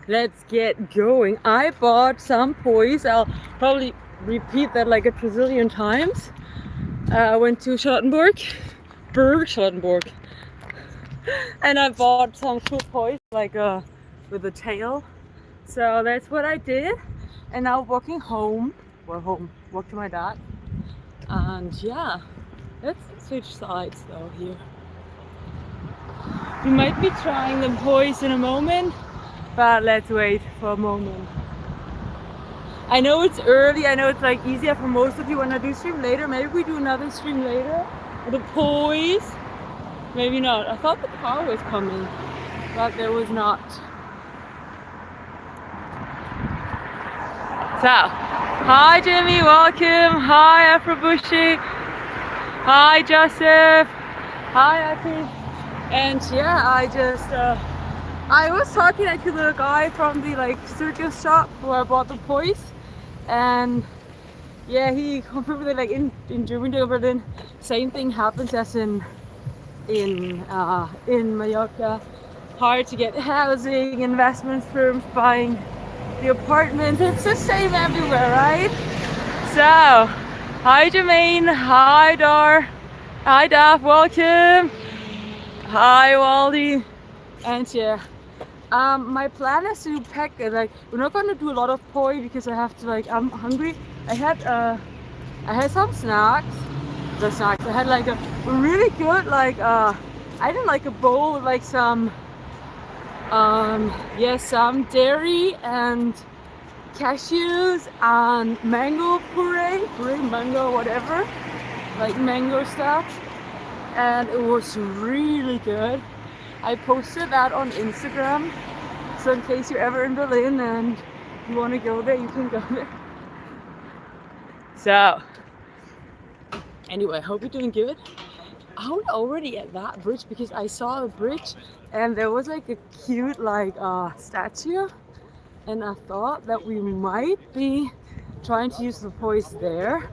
Let's get going. I bought some toys. I'll probably repeat that like a trillion times. I went to Charlottenburg, and I bought some cool toys like with a tail. So that's what I did. And now walking home. Well, walk to my dad. And yeah, let's switch sides though here. We might be trying the toys in a moment, but let's wait for a moment. I know it's early, I know it's like easier for most of you when I do stream later. Maybe we do another stream later. The toys, maybe not. I thought the car was coming, but there was not. So, hi Jimmy, welcome. Hi Afrobushi. Hi Joseph. Hi Aki. And yeah, I was talking to the guy from the like circus shop where I bought the toys, and yeah, he confirmed that like in Germany or Berlin, same thing happens as in Mallorca. Hard to get housing, investment firms buying the apartments. It's the same everywhere, right? So, hi Jermaine, hi Dar, hi Daph, welcome. Hi Waldy, and yeah. My plan is to pack like we're not gonna do a lot of poi because I have to like I'm hungry. I had some snacks. I had like a really good like I did like a bowl with like some some dairy and cashews and mango puree mango whatever, like mango stuff, and it was really good. I posted that on Instagram, so in case you're ever in Berlin and you want to go there, you can go there. So, anyway, hope you're doing good. I was already at that bridge because I saw a bridge and there was like a cute like statue, and I thought that we might be trying to use the toys there,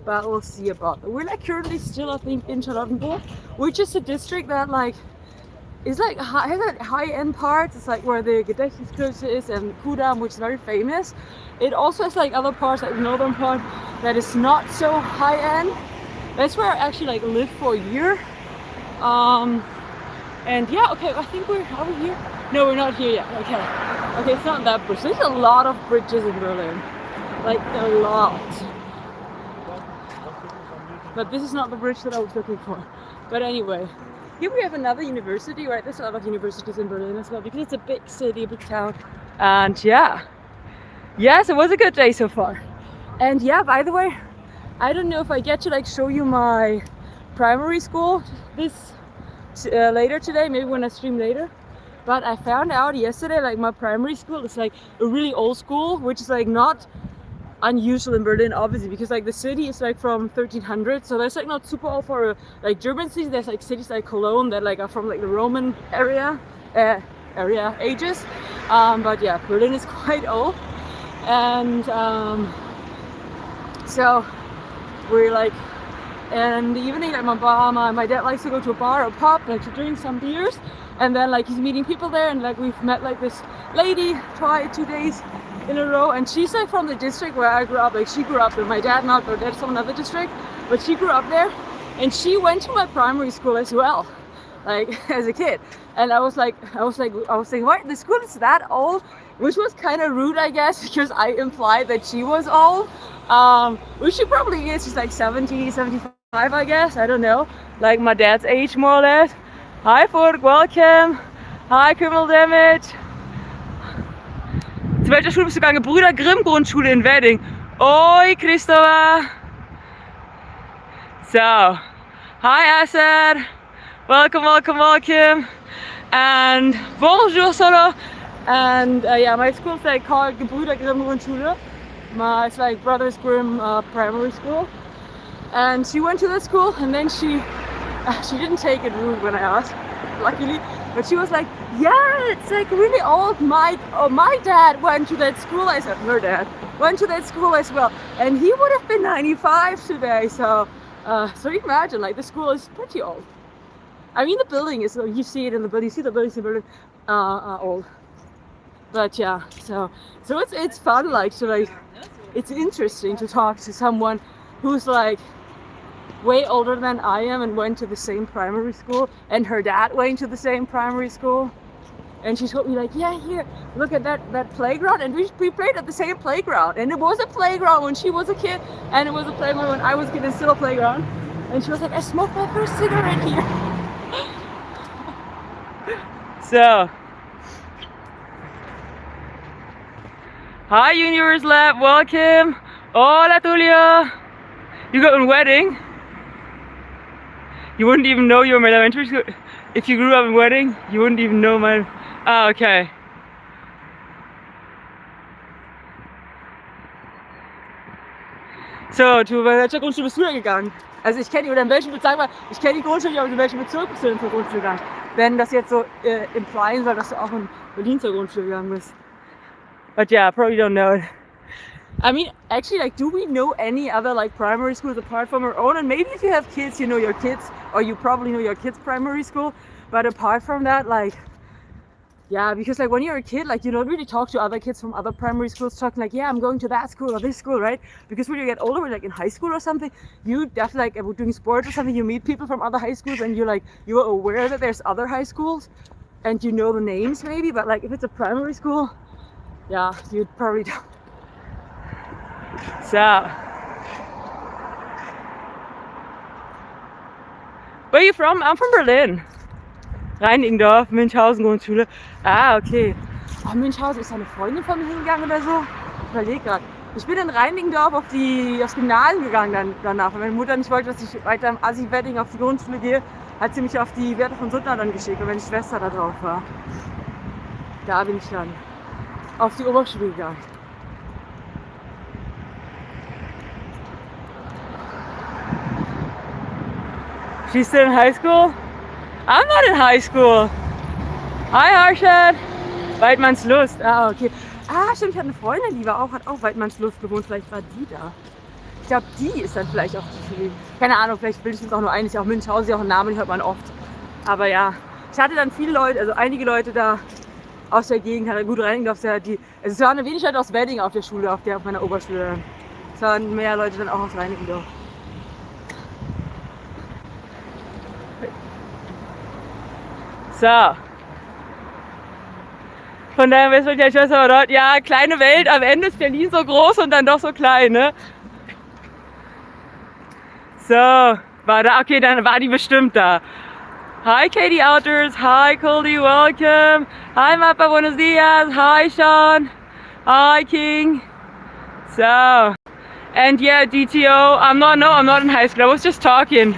but we'll see about that. We're like currently still, I think, in Charlottenburg, which is a district that like it's like has like high-end parts. It's like where the Gedächtniskirche is and Kudam, which is very famous. It also has like other parts, like the northern part, that is not so high-end. That's where I actually like lived for a year. And yeah, okay, I think are we here? No, we're not here yet. Okay, it's not that bridge. There's a lot of bridges in Berlin, like a lot. But this is not the bridge that I was looking for. But anyway. Here we have another university, right? There's a lot of universities in Berlin as well because it's a big city, a big town. And yeah. Yes, it was a good day so far. And yeah, by the way, I don't know if I get to like show you my primary school this later today, maybe when I stream later. But I found out yesterday like my primary school is like a really old school, which is like not unusual in Berlin, obviously, because like the city is like from 1300, so that's like not super old for like German cities. There's like cities like Cologne that like are from like the Roman area ages, but yeah, Berlin is quite old. And so we're like, and in the evening, like my dad likes to go to a bar or pub, like to drink some beers, and then like he's meeting people there, and like we've met like this lady 2 days in a row, and she's like from the district where I grew up. Like she grew up there, my dad not, but that's from another district, but she grew up there, and she went to my primary school as well, like as a kid. And I was saying, what, the school is that old? Which was kind of rude, I guess, because I implied that she was old, which she probably is. She's like 70, 75, I guess, I don't know, like my dad's age more or less. Hi Ford, welcome. Hi Criminal Damage. Zu welcher Schule bist du gegangen? Brüder Grimm Grundschule in Wedding. Oi, Christopher. So, hi Asad. Welcome. And bonjour solo. And yeah, my school's like called Brüder Grimm Grundschule. It's like Brothers Grimm primary school. And she went to that school, and then she didn't take it rude when I asked, luckily. But she was like, yeah, it's like really old. My dad went to that school. I said, her dad went to that school as well, and he would have been 95 today. So, so imagine, like the school is pretty old. I mean, the building is, you see it in the building, you see the buildings in Berlin are old. But yeah, so it's fun, like, to like, it's interesting to talk to someone who's like way older than I am and went to the same primary school, and her dad went to the same primary school. And she told me like, yeah, here, look at that playground, and we played at the same playground, and it was a playground when she was a kid, and it was a playground when I was a kid, and still a playground. And she was like, I smoked my first cigarette here. So, hi Universe Lab, welcome. Hola Tulio. You got a wedding? You wouldn't even know you were my elementary school. If you grew up in wedding, you wouldn't even know my. Ah, okay. So, zu welcher Grundschule bist du denn gegangen? Also ich kenne die, oder in welchem Bezirk, ich kenne die Grundschule, aber in welchem Bezirk bist du denn zur Grundschule gegangen? Wenn das jetzt so implyen soll, dass du auch in Berlin zur Grundschule gegangen bist. But yeah, probably don't know it. I mean, actually, like, do we know any other like primary schools apart from our own? And maybe if you have kids, you know your kids, or you probably know your kids' primary school. But apart from that, like, yeah, because like when you're a kid, like, you don't really talk to other kids from other primary schools talking like, yeah, I'm going to that school or this school, right? Because when you get older, like in high school or something, you definitely, like, doing sports or something, you meet people from other high schools, and you're aware that there's other high schools, and you know the names maybe. But like if it's a primary school, yeah, you probably don't. So, where are you from? I'm from Berlin. Reinickendorf, Münchhausen Grundschule. Ah, okay. Oh, Münchhausen, ist eine Freundin von mir hingegangen oder so? Ich überlege gerade. Ich bin in Reinickendorf aufs Gymnasium gegangen danach. Wenn meine Mutter nicht wollte, dass ich weiter im Assi-Wedding auf die Grundschule gehe, hat sie mich auf die Werte von Suttner dann geschickt. Und meine Schwester da drauf war, da bin ich dann auf die Oberschule gegangen. She's still in high school? I'm not in high school. Hi Harshad. Weidmannslust. Ah, okay. Ah, stimmt, ich hatte eine Freundin, hat auch Weidmannslust gewohnt. Vielleicht war die da. Ich glaube, die ist dann vielleicht auch die Schule. Keine Ahnung, vielleicht bilde ich uns auch nur ein. Ist ja auch Münchhausen, auch ein Name, den hört man oft. Aber ja, ich hatte dann viele Leute, also einige Leute da aus der Gegend. Gut, Reinickendorf, es waren wenig Leute aus Wedding auf der Schule, auf meiner Oberschule. Es waren mehr Leute dann auch aus Reinickendorf. So. Von daher wissen wir ja, aber dort, ja, kleine Welt, am Ende ist Berlin so groß und dann doch so klein, ne? So, war da, okay, dann war die bestimmt da. Hi Katie Outers, hi Coldy, welcome. Hi Mappa, buenos dias, hi Sean, hi King. So, and yeah, DTO, I'm not in high school, I was just talking,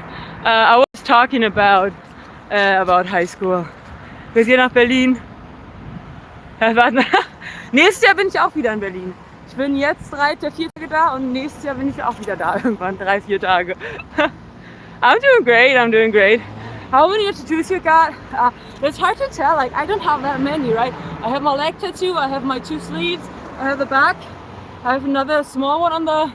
about high school. Wir gehen nach Berlin. Nächstes Jahr bin ich auch wieder in Berlin. Ich bin jetzt 4 Tage da und nächstes Jahr bin ich auch wieder da irgendwann, 3, 4 Tage. I'm doing great. How many tattoos you got? It's hard to tell, like I don't have that many, right? I have my leg tattoo, I have my 2 sleeves, I have the back, I have another small one on the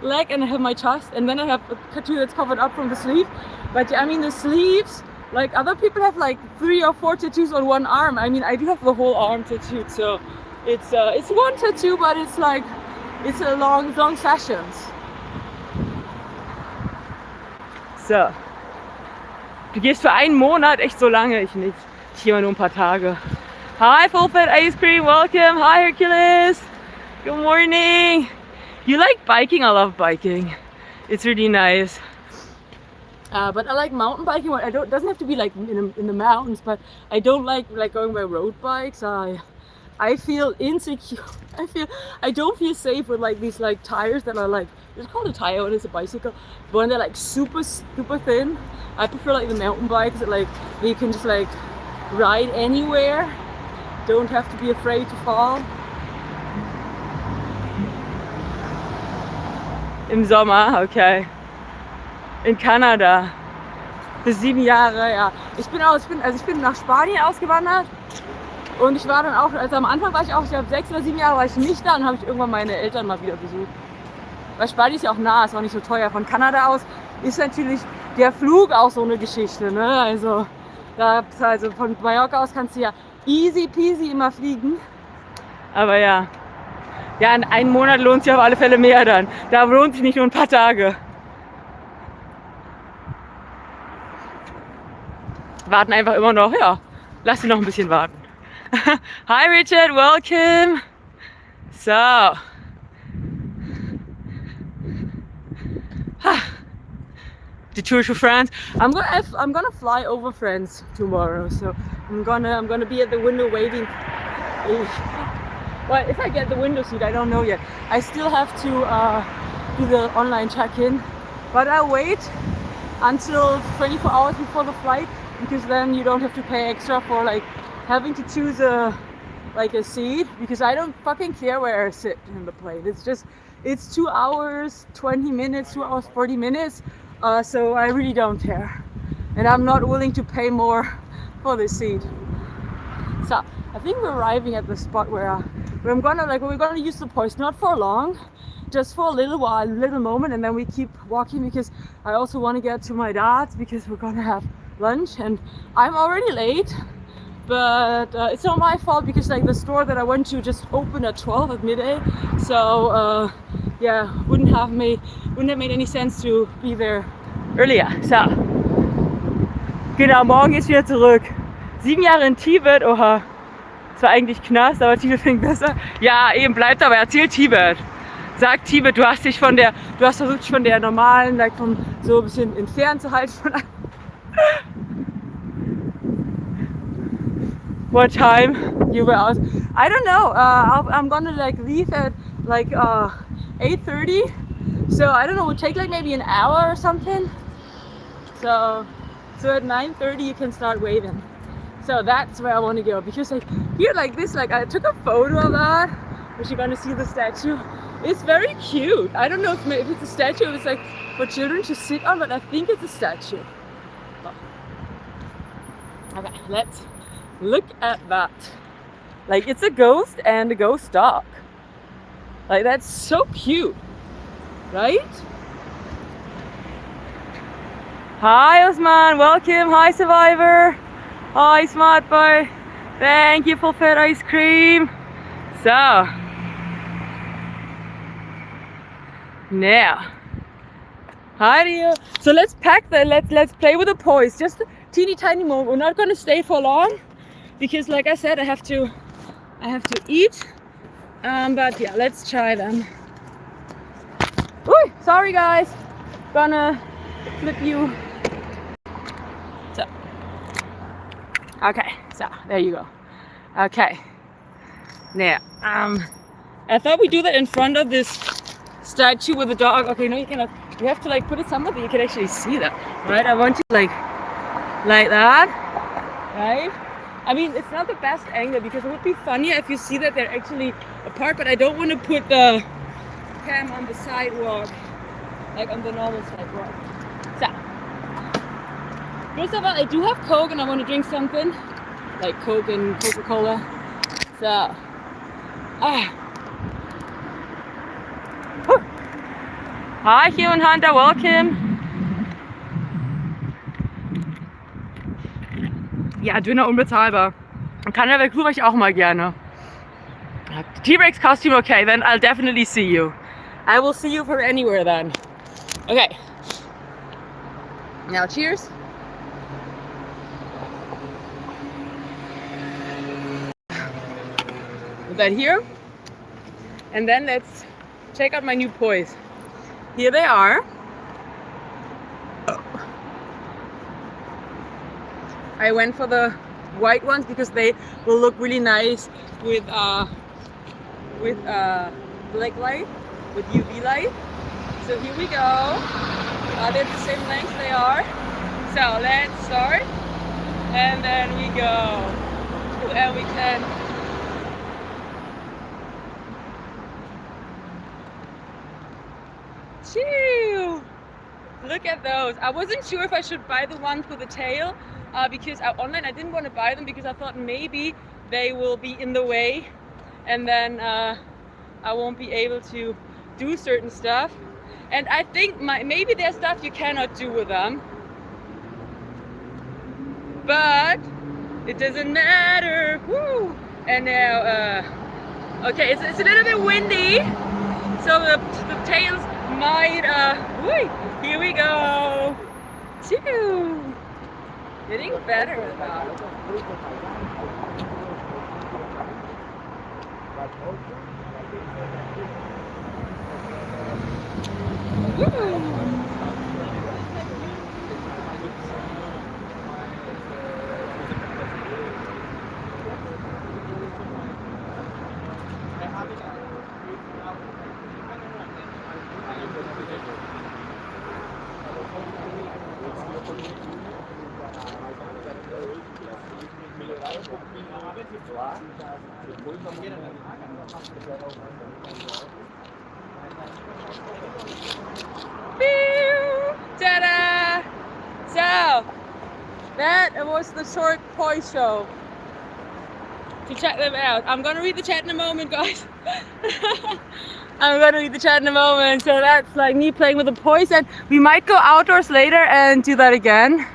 leg, and I have my chest, and then I have a tattoo that's covered up from the sleeve. But I mean the sleeves, like other people have like 3 or 4 tattoos on one arm. I mean, I do have the whole arm tattooed, so it's one tattoo, but it's a long sessions. So, du gehst für einen Monat, echt so lange, ich nicht. Ich gehe mal nur ein paar Tage. Hi, Full Fat Ice Cream, welcome. Hi, Hercules. Good morning. You like biking? I love biking. It's really nice. But I like mountain biking. It doesn't have to be like in the mountains, but I don't like going by road bikes. I feel insecure. I don't feel safe with like these like tires that are like, it's called a tire when it's a bicycle, but when they're like super thin. I prefer like the mountain bikes that like you can just like ride anywhere. Don't have to be afraid to fall. Im Sommer, okay. In Kanada. Für 7 Jahre, ja. Ich bin nach Spanien ausgewandert. Und ich war dann auch, also am Anfang war ich auch, ich glaube 6 oder 7 Jahre war ich nicht da, und habe ich irgendwann meine Eltern mal wieder besucht. Weil Spanien ist ja auch nah, ist auch nicht so teuer. Von Kanada aus ist natürlich der Flug auch so eine Geschichte, ne? Also Da, also von Mallorca aus kannst du ja easy peasy immer fliegen. Aber ja. Ja, in einem Monat lohnt sich auf alle Fälle mehr dann. Da lohnt sich nicht nur ein paar Tage. Warten einfach immer noch, ja. Lass sie noch ein bisschen warten. Hi Richard, welcome. So. The tour to France. I'm gonna fly over France tomorrow, so I'm gonna be at the window waiting. Well, if I get the window seat, I don't know yet. I still have to do the online check-in, but I'll wait until 24 hours before the flight, because then you don't have to pay extra for like having to choose a seat, because I don't fucking care where I sit in the plane. It's 2 hours 20 minutes, 2 hours 40 minutes, so I really don't care, and I'm not willing to pay more for this seat. So I think we're arriving at the spot where we're gonna use the points, not for long, just for a little while, a little moment, and then we keep walking, because I also want to get to my dad's, because we're gonna have lunch, and I'm already late, but it's not my fault, because like the store that I went to just opened at 12 at midday, so yeah, wouldn't have made any sense to be there earlier. So genau, morgen ist wieder zurück. 7 Jahre in Tibet, oha. Das war eigentlich Knast, aber Tibet klingt besser. Ja, eben, bleibt aber, erzähl Tibet. Sag Tibet, du hast versucht, dich von der normalen, like, von so ein bisschen entfernt zu halten. What time you were out? I don't know. I'm gonna like leave at like 8:30. So I don't know. It would take like maybe an hour or something. So at 9:30 you can start waving. So that's where I want to go, because like here, like this, like I took a photo of that, which you're gonna see the statue. It's very cute. I don't know if it's a statue, if it's like for children to sit on, but I think it's a statue. Okay, let's look at that. Like, it's a ghost and a ghost dog. Like, that's so cute, right? Hi Osman, welcome. Hi Survivor. Hi Smart Boy. Thank you for fat ice cream. So now, hi Rio. So let's pack the let's play with the poise. Just a teeny tiny moment. We're not gonna stay for long, because like I said, I have to eat. But yeah, let's try them. Ooh, sorry guys. Gonna flip you. So, okay, so there you go. Okay, now I thought we'd do that in front of this statue with the dog. Okay, no, you cannot. You have to like put it somewhere that you can actually see that, right? I want you like that, right? I mean, it's not the best angle, because it would be funnier if you see that they're actually apart, but I don't want to put the cam on the sidewalk, like on the normal sidewalk. So, first of all, I do have Coke and I want to drink something, like Coke and Coca-Cola. So, Hi Hugh and Hunter, welcome. Ja, Döner unbezahlbar. Und Kanada Crew war ich auch mal gerne. T-Rex costume, okay, then I'll definitely see you. I will see you from anywhere then. Okay. Now cheers. Put that here. And then let's check out my new toys. Here they are. I went for the white ones because they will look really nice with black light, with UV light. So here we go. They're the same length they are. So let's start, and then we go, and we can. Chew! Look at those. I wasn't sure if I should buy the ones with the tail, because online I didn't want to buy them, because I thought maybe they will be in the way, and then I won't be able to do certain stuff. And I think maybe there's stuff you cannot do with them. but it doesn't matter. Woo! And now, okay, it's a little bit windy, so the tails might, wait, here we go. Choo! Getting better now. Ta-da! So, that was the short toy show. To check them out. I'm gonna read the chat in a moment, guys. I'm gonna read the chat in a moment. So that's like me playing with the toys, and we might go outdoors later and do that again.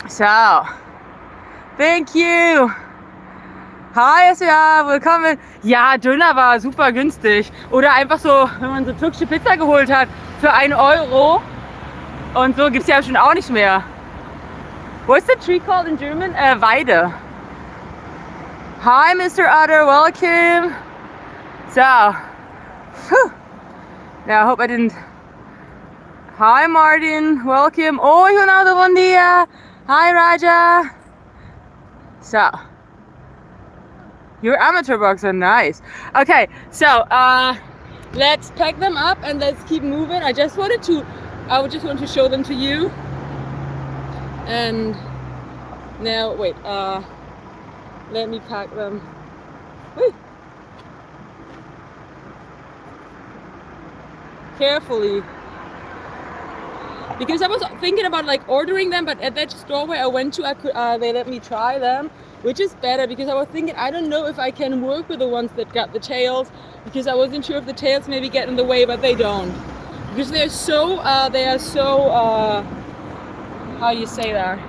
So, thank you. Hi, SWA, willkommen. Ja, Döner war super günstig. Oder einfach so, wenn man so türkische Pizza geholt hat, für 1 Euro. Und so gibt es ja schon auch nicht mehr. What's the tree called in German? Weide. Hi, Mr. Otter, welcome. So, whew. Now I hope I didn't. Hi, Martin, welcome. Oh, Ronaldo, bom dia. Hi, Raja. So, your amateur bugs are nice. Okay, so let's pack them up and let's keep moving. I just want to show them to you. And now, wait, let me pack them. Woo. Carefully. Because I was thinking about like ordering them, but at that store where I went to, they let me try them, which is better because I was thinking, I don't know if I can work with the ones that got the tails, because I wasn't sure if the tails maybe get in the way, but they don't. Because they are so, how you say that?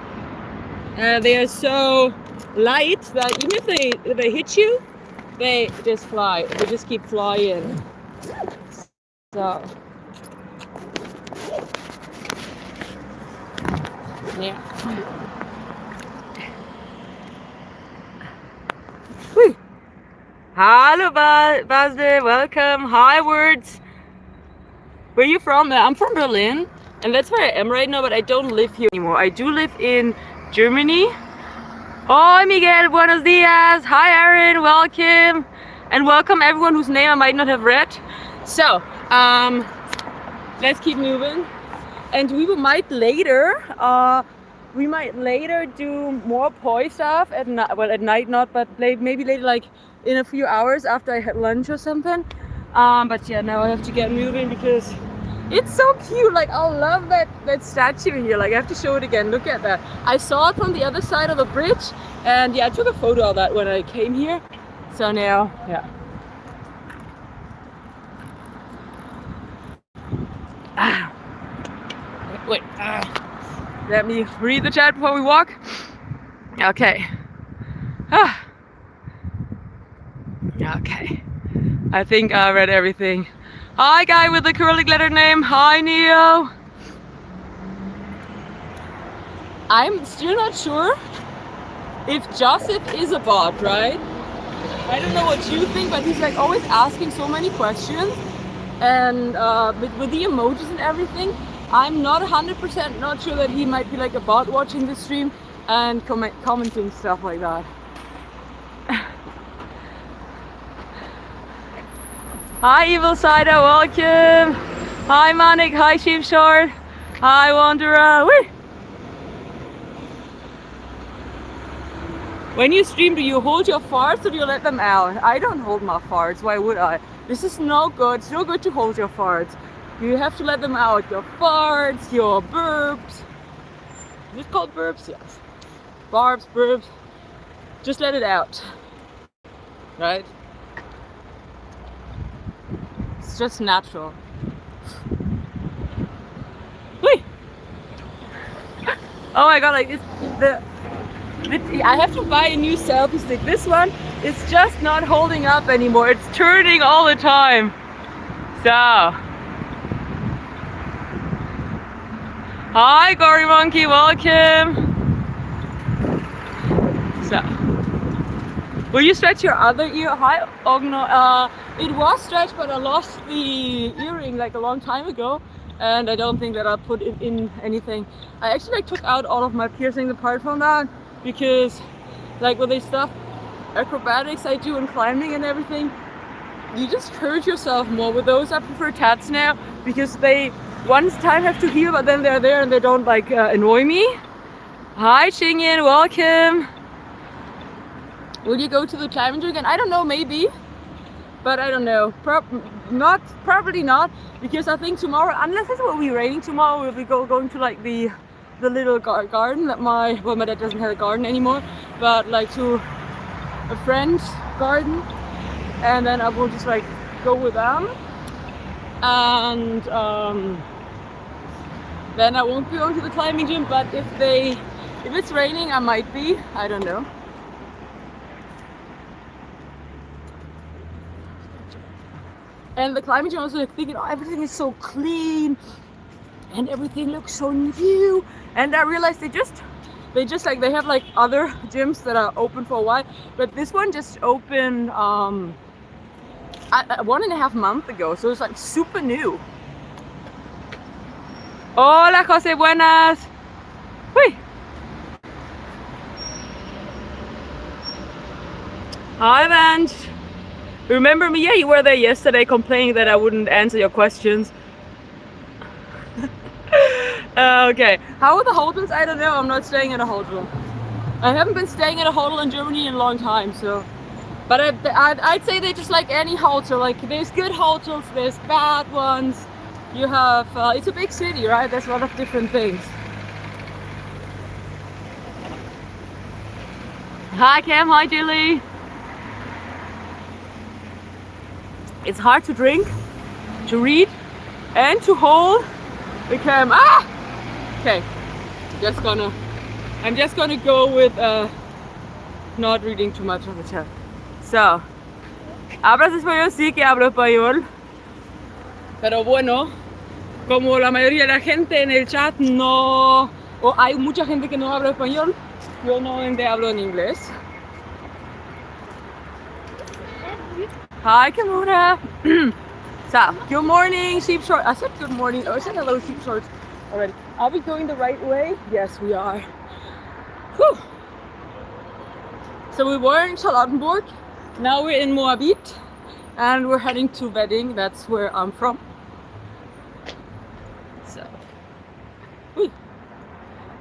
They are so light that even if they hit you, they just fly. They just keep flying. So, yeah. Whew. Hello, Basel. Welcome. Hi, words. Where are you from? I'm from Berlin, and that's where I am right now, but I don't live here anymore. I do live in Germany. Hi, Miguel. Buenos dias. Hi, Aaron. Welcome. And welcome everyone whose name I might not have read. So, let's keep moving. And we might later do more poi stuff at night. Well, at night not, but maybe later, like in a few hours after I had lunch or something. But yeah, now I have to get moving because it's so cute. Like, I love that statue here. Like, I have to show it again. Look at that. I saw it from the other side of the bridge, and yeah, I took a photo of that when I came here. So now, yeah. Wait. Let me read the chat before we walk. Okay. Okay. I think I read everything. Hi, guy with the curly glitter name. Hi, Neo. I'm still not sure if Joseph is a bot, right? I don't know what you think, but he's like always asking so many questions. And with the emojis and everything, I'm not 100% not sure that he might be like a bot watching the stream and commenting stuff like that. Hi, Evil Cider, welcome. Hi, Manik. Hi, Sheep Short. Hi, Wanderer. Whee! When you stream, do you hold your farts or do you let them out? I don't hold my farts. Why would I? This is no good. It's no good to hold your farts. You have to let them out. Your farts, your burps. Is it called burps? Yes. Barbs, burps. Just let it out. Right? It's just natural. Whee! Oh my god, like I have to buy a new selfie stick. This one is just not holding up anymore. It's turning all the time. So, hi Gory Monkey, welcome. So, will you stretch your other ear? Hi Ogno. It was stretched, but I lost the earring like a long time ago, and I don't think that I'll put it in anything. I actually like took out all of my piercings apart from that, because like with this stuff, acrobatics I do and climbing and everything, you just hurt yourself more with those. I prefer tats now because they once time have to heal, but then they're there and they don't like annoy me. Hi Xingyan, welcome. Will you go to the climbing gym again? I don't know, maybe, but I don't know. Probably not, because I think tomorrow, unless it will be raining tomorrow, we'll be going to like the little garden that my dad doesn't have a garden anymore, but like to a friend's garden, and then I will just like go with them, and then I won't be going to the climbing gym. But if it's raining, I might be. I don't know. And the climbing gym, I was like thinking, oh, everything is so clean and everything looks so new. And I realized they have like other gyms that are open for a while, but this one just opened 1.5 months ago, so it's like super new. Hola Jose, buenas. Hui. Hi Vance. Remember me? Yeah, you were there yesterday complaining that I wouldn't answer your questions. Okay, how are the hotels? I don't know, I'm not staying at a hotel. I haven't been staying at a hotel in Germany in a long time, so. But I'd say they're just like any hotel. Like there's good hotels, there's bad ones. You have, it's a big city, right? There's a lot of different things. Hi Cam, hi Julie. It's hard to drink, to read, and to hold the cam. Okay, I'm just gonna go with not reading too much of the chat. So, ¿hablas español? Sí que hablo español. Pero bueno, como la mayoría de la gente en el chat no, o hay mucha gente que no habla español, yo normalmente hablo en inglés. Hi, Kimura. So, good morning, sheep shorts. I said good morning. Oh, I said hello, sheep shorts already. Are we going the right way? Yes, we are. Whew. So we were in Charlottenburg. Now we're in Moabit, and we're heading to Wedding. That's where I'm from. So, whew.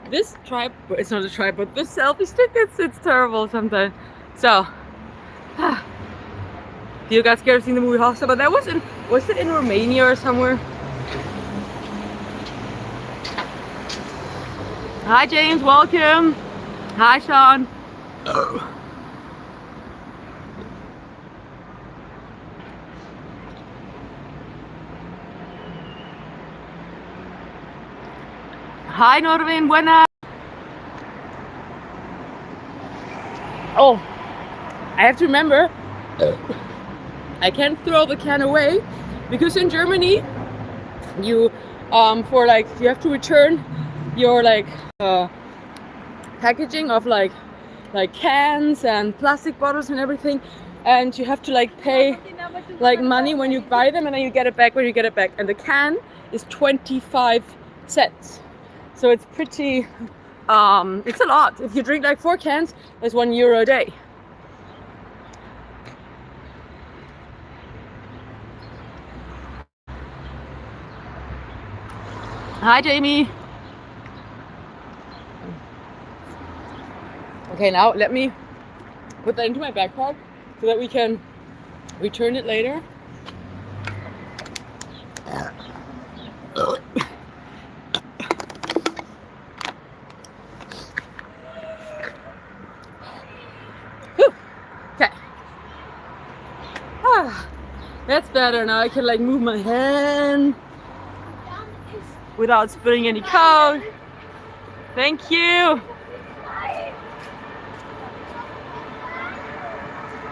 This tripod, it's not a tripod, this selfie stick, it's terrible sometimes. So, you guys scared of seeing the movie Hostel? But that was it in Romania or somewhere? Hi James, welcome. Hi Sean. Hi Norvin, buenas. Oh, I have to remember, I can't throw the can away, because in Germany you you have to return your packaging of like cans and plastic bottles and everything, and you have to like pay like money when you buy them, and then you get it back when you get it back, and the can is 25 cents. So it's pretty, it's a lot. If you drink like 4 cans, that's €1 a day. Hi Jamie. Okay, now let me put that into my backpack so that we can return it later. Okay. That's better. Now I can like move my hand without spilling any coke. Thank you.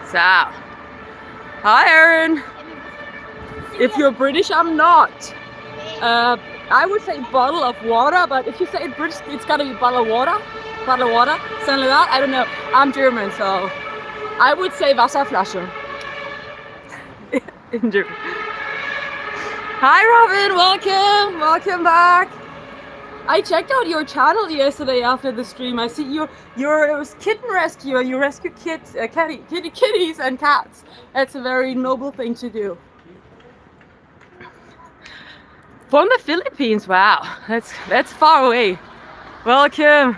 So, hi Aaron. If you're British, I'm not. I would say bottle of water, but if you say it British, it's gotta be bottle of water, something like that. I don't know. I'm German, so I would say Wasserflasche in German. Hi Robin, welcome back. I checked out your channel yesterday after the stream. I see it was kitten rescue. You rescue kids, kitties and cats. That's a very noble thing to do. From the Philippines, wow, that's far away. Welcome.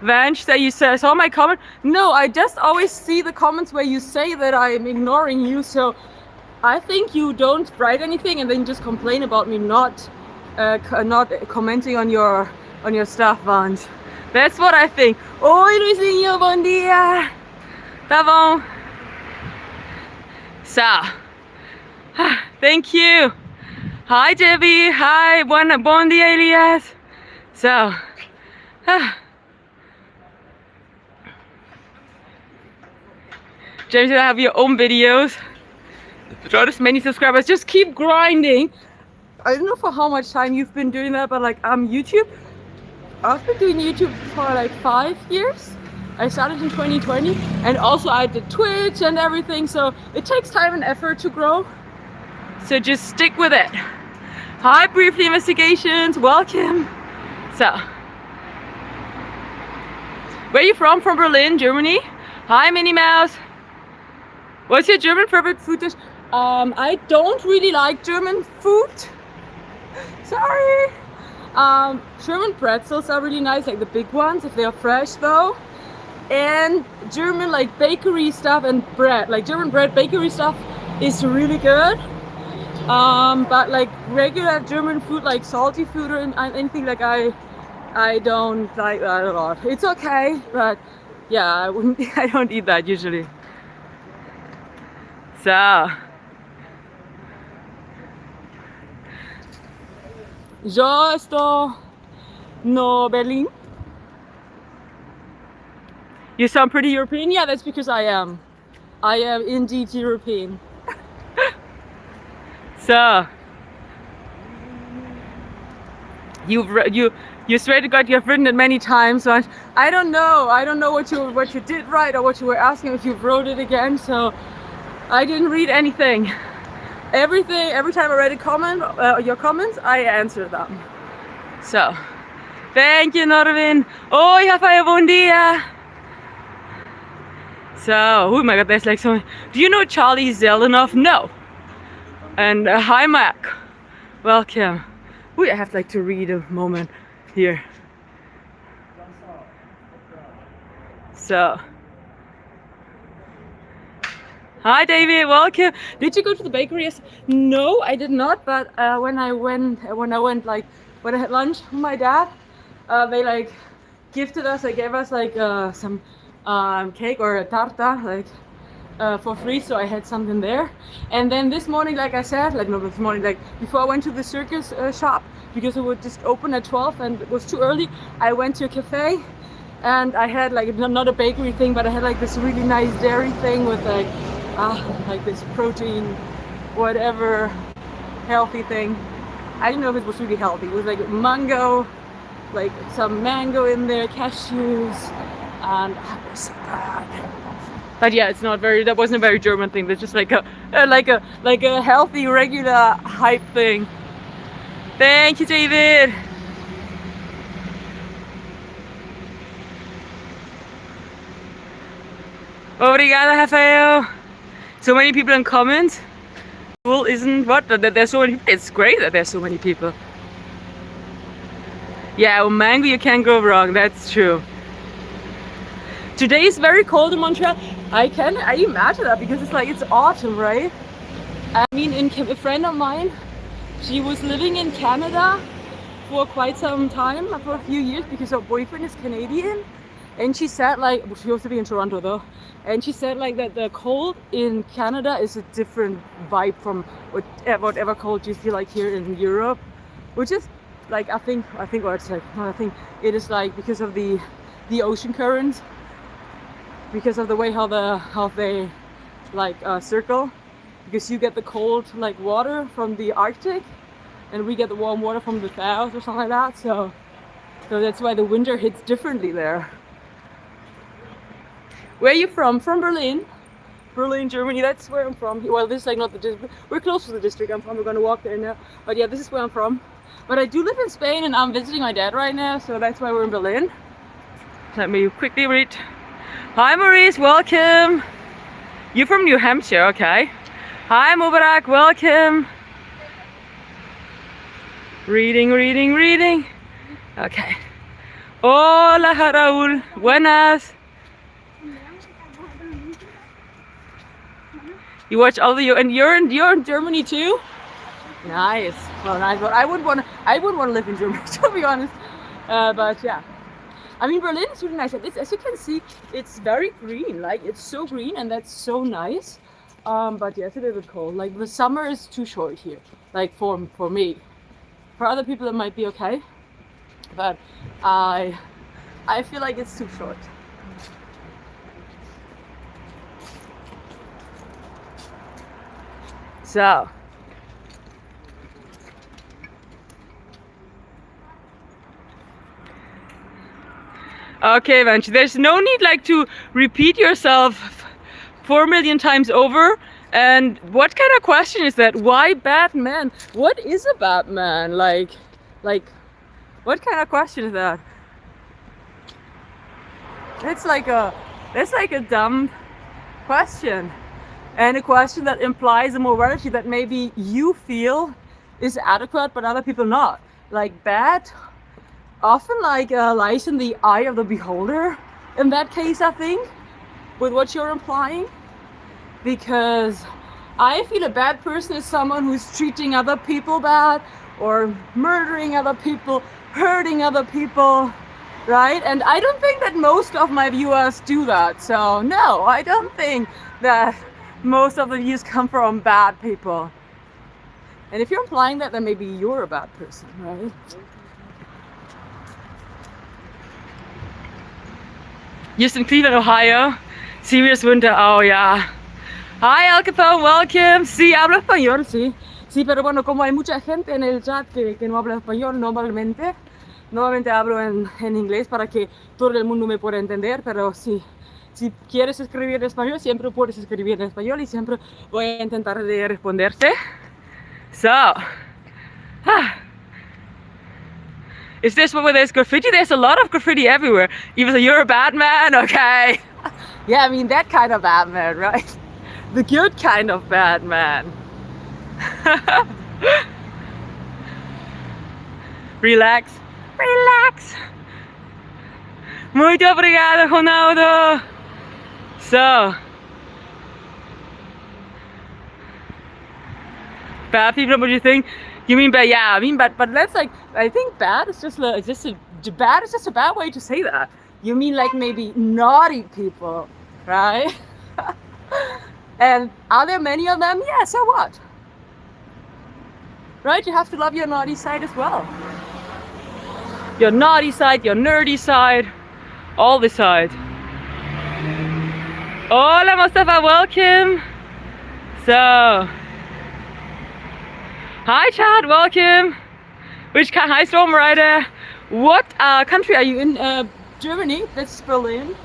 Vanch, that you saw my comment. No, I just always see the comments where you say that I'm ignoring you. So I think you don't write anything and then just complain about me not commenting on your stuff, Vanch. That's what I think. Oi, Luisinho, bom dia. Tá bom. So. Thank you. Hi Debbie. Hi. Bon dia, Elias. So, James, you have your own videos. Draw as many subscribers. Just keep grinding. I don't know for how much time you've been doing that, but like YouTube. I've been doing YouTube for like 5 years. I started in 2020, and also I did Twitch and everything. So it takes time and effort to grow. So just stick with it. Hi, Briefly Investigations, welcome. So, where are you from? From Berlin, Germany. Hi, Minnie Mouse. What's your German favorite food dish? I don't really like German food. Sorry. German pretzels are really nice, like the big ones, if they are fresh though. And German like bakery stuff and bread, like German bread, bakery stuff is really good. But like regular German food, like salty food or anything, like I don't like that a lot. It's okay, but yeah, I don't eat that usually. So, yo estoy no Berlin. You sound pretty European. Yeah, that's because I am. I am indeed European. So, you swear to God you have written it many times. So I don't know what you did right or what you were asking if you wrote it again. So I didn't read anything. Every time I read a comment, your comments, I answered them. So, thank you, Norvin. Oi, Rafael, bom dia. So, oh my God, there's like so many. Do you know Charlie Zelenoff? No. And hi Mac, welcome. Ooh, I have like to read a moment here. So, hi David, welcome. Did you go to the bakery? No, I did not. But when I had lunch with my dad, they like gifted us. They gave us like some cake or a tarta, like. For free, so I had something there. And then this morning, like I said, before I went to the circus shop, because it would just open at 12 and it was too early, I went to a cafe and I had like, not a bakery thing, but I had like this really nice dairy thing with like this protein, whatever, healthy thing. I didn't know if it was really healthy. It was like mango, like some mango in there, cashews, and that was so bad. But yeah, that wasn't a very German thing. That's just like a healthy, regular hype thing. Thank you, David. Obrigada, Rafael. So many people in comments. Cool, isn't what? There's so many people. It's great that there's so many people. Yeah, well, mango you can't go wrong. That's true. Today is very cold in Montreal. I imagine that because it's autumn, right? I mean, a friend of mine, she was living in Canada for quite some time, for a few years, because her boyfriend is Canadian. And she said she used to be in Toronto though. And she said that the cold in Canada is a different vibe from whatever cold you feel like here in Europe. Which is I think it is because of the ocean currents. because of the way how they like circle. Because you get the cold like water from the Arctic, and we get the warm water from the south or something like that. So that's why the winter hits differently there. Where are you from? From Berlin. Berlin, Germany. That's where I'm from. Well, this is like not the district. We're close to the district I'm from. We're gonna walk there now. But yeah, this is where I'm from. But I do live in Spain, and I'm visiting my dad right now, so that's why we're in Berlin. Let me quickly read. Hi Maurice, welcome. You're from New Hampshire, okay. Hi Mubarak, welcome. Reading. Okay. Hola Raúl, buenas. You watch all the and you're in Germany too? Nice. Well, nice. But I wouldn't want to live in Germany, to be honest. But yeah. I mean, Berlin is really nice. As you can see, it's very green. Like, it's so green, and that's so nice. But yeah, it's a little bit cold. Like, the summer is too short here. Like, for me. For other people, it might be okay. But I feel like it's too short. So. Okay, Vanchi, there's no need like to repeat yourself 4 million times over. And what kind of question is that? Why Batman? What is a Batman? Like, what kind of question is that? That's like a dumb question. And a question that implies a morality that maybe you feel is adequate, but other people not. Like, bad often like lies in the eye of the beholder in that case, I think, with what you're implying. Because I feel a bad person is someone who's treating other people bad, or murdering other people, hurting other people, right? And I don't think that most of my viewers do that. So no, I don't think that most of the views come from bad people. And if you're implying that, then maybe you're a bad person, right? Just in Cleveland, Ohio. Serious winter, oh yeah. Hi Al Capone, welcome. Sí, hablo español, sí. Sí, pero bueno, como hay mucha gente en el chat que no habla español normalmente hablo en inglés para que todo el mundo me pueda entender, pero sí. Si quieres escribir en español, siempre puedes escribir en español y siempre voy a intentar de responderte. So, is this where there's graffiti? There's a lot of graffiti everywhere. Even though you're a Batman, okay. Yeah, I mean that kind of Batman, right? The good kind of Batman. Relax. Muito obrigada, Ronaldo. So, bad people, what do you think? You mean bad? Yeah, I mean but that's like, I think bad is just a bad way to say that. You mean like maybe naughty people, right? And are there many of them? Yeah, so what? Right? You have to love your naughty side as well. Your naughty side, your nerdy side, all the sides. Hola Mustafa, welcome. So, hi Chad, welcome. Hi Storm Rider. What country are you in? Germany. This is Berlin.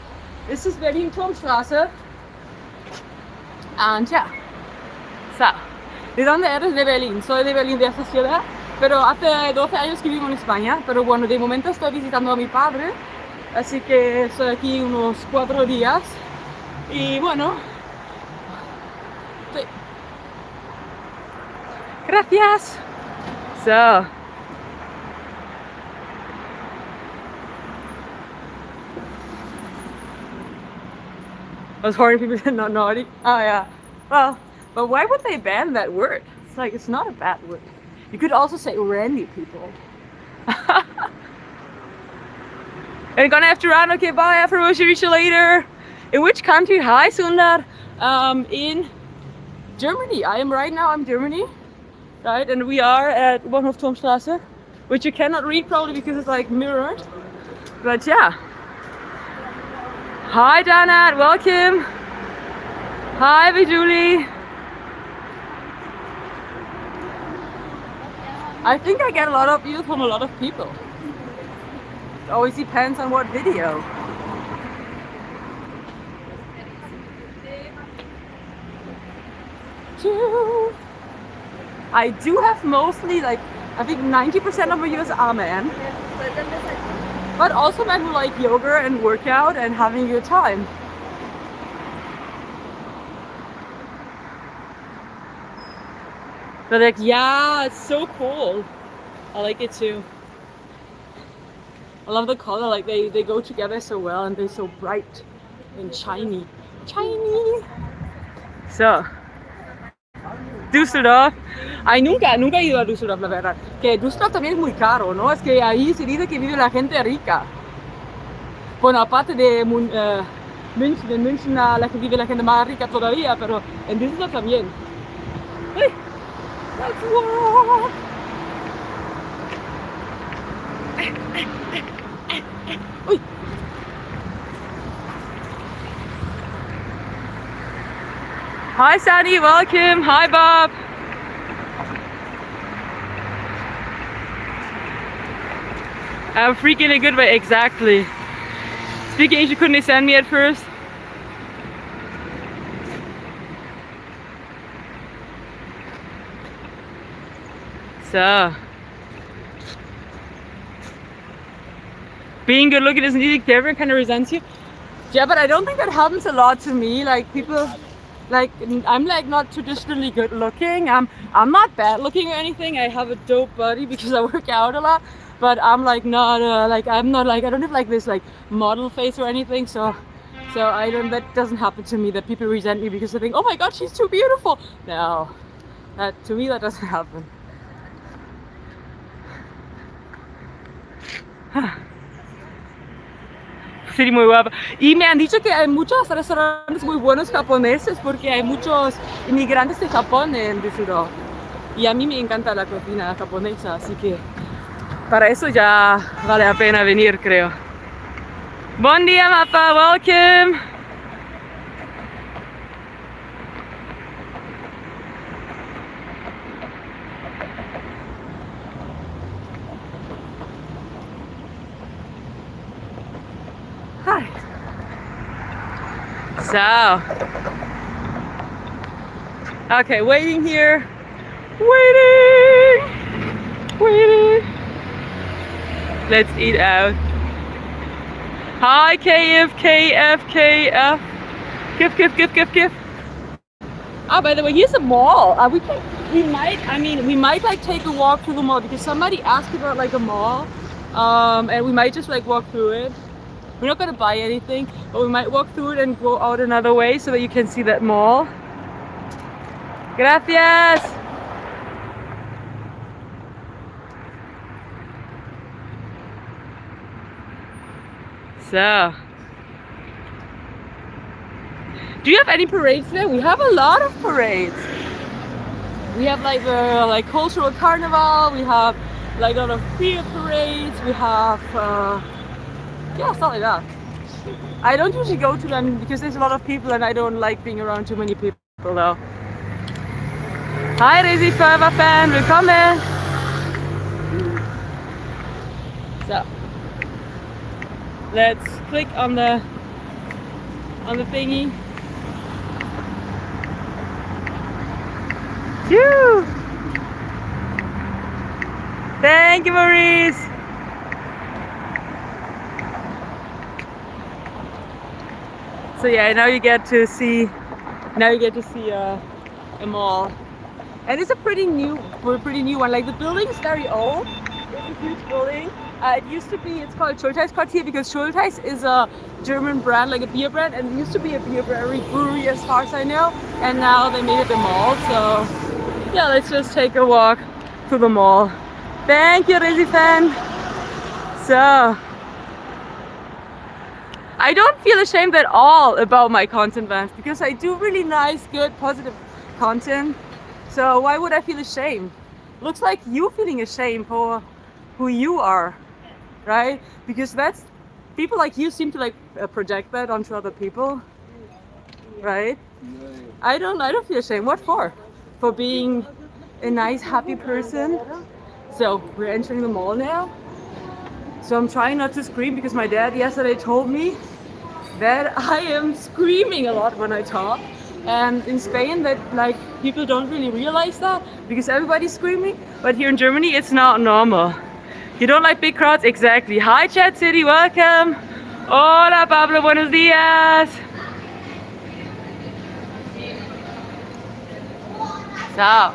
This is Berlin Turmstraße. And yeah. So, ¿de dónde eres? De Berlín. Soy de Berlín, de esta ciudad. Pero hace 12 años que vivo en España. Pero bueno, de momento estoy visitando a mi padre. Así que estoy aquí unos 4 días. Y bueno. Sí. Gracias. So. I was horny people not naughty. Oh yeah. Well, but why would they ban that word? It's like, it's not a bad word. You could also say randy people. And gonna have to run. Okay, bye. After we'll reach you later. In which country? Hi, Sundar. In Germany. I'm Germany. Right, and we are at Bahnhof Turmstraße, which you cannot read probably because it's like mirrored. But yeah. Hi Danat, welcome. Hi Vijuli. I think I get a lot of views from a lot of people. It always depends on what video. I do have mostly like, I think 90% of my viewers are men. But also men who like yoga and workout and having a good time. They're like, yeah, it's so cool. I like it too. I love the color, like they go together so well and they're so bright and shiny. Shiny! So, Düsseldorf. Ay, nunca he ido a Düsseldorf, la verdad. Que Düsseldorf también es muy caro, ¿no? Es que ahí se dice que vive la gente rica. Bueno, aparte de München, en München vive la gente más rica todavía, pero en Düsseldorf también. Hey, let's walk! Uy. Hi Sandy, welcome. Hi Bob. I'm freaking a good way, exactly. Speaking English, you couldn't send me at first. So. Being good looking isn't easy, everyone kind of resents you. Yeah, but I don't think that happens a lot to me. Like people, like I'm like not traditionally good looking. I'm not bad looking or anything. I have a dope body because I work out a lot. But I'm like not I'm not like I don't have like this like model face or anything. So I don't. That doesn't happen to me. That people resent me because they think, oh my God, she's too beautiful. No, that to me that doesn't happen. Sí, muy guapa. Y me han dicho que hay muchos restaurantes muy buenos japoneses porque hay muchos inmigrantes de Japón en Düsseldorf. Y a mí me encanta la cocina japonesa, así que para eso ya vale la pena venir, creo. Buen día, Mapa, welcome. Hi. So, okay, waiting here. Waiting. Let's eat out. Hi, KF. Kif. Oh, by the way, here's a mall. We might like take a walk through the mall because somebody asked about like a mall, and we might just like walk through it. We're not gonna buy anything, but we might walk through it and go out another way so that you can see that mall. Gracias. So, do you have any parades there? We have a lot of parades. We have like the cultural carnival. We have like a lot of beer parades. We have yeah, stuff like that. I don't usually go to them because there's a lot of people and I don't like being around too many people though. Hi Resi Forever Fan, willkommen! So, let's click on the thingy. Phew! Thank you, Maurice! So yeah, now you get to see a mall, and it's a pretty new one. Like the building is very old. It's a huge building. It used to be. It's called Schultheiss-Quartier because Schultheiss is a German brand, like a beer brand, and it used to be a beer brewery as far as I know. And now they made it a mall. So yeah, let's just take a walk through the mall. Thank you, Resi fan. So. I don't feel ashamed at all about my content vans because I do really nice, good, positive content. So why would I feel ashamed? Looks like you feeling ashamed for who you are, right? Because people like you seem to like project that onto other people, right? I don't feel ashamed. What for? For being a nice, happy person. So we're entering the mall now. So I'm trying not to scream because my dad yesterday told me that I am screaming a lot when I talk. And in Spain, that like people don't really realize that because everybody's screaming. But here in Germany, it's not normal. You don't like big crowds? Exactly. Hi, Chat City, welcome. Hola, Pablo, buenos días. So,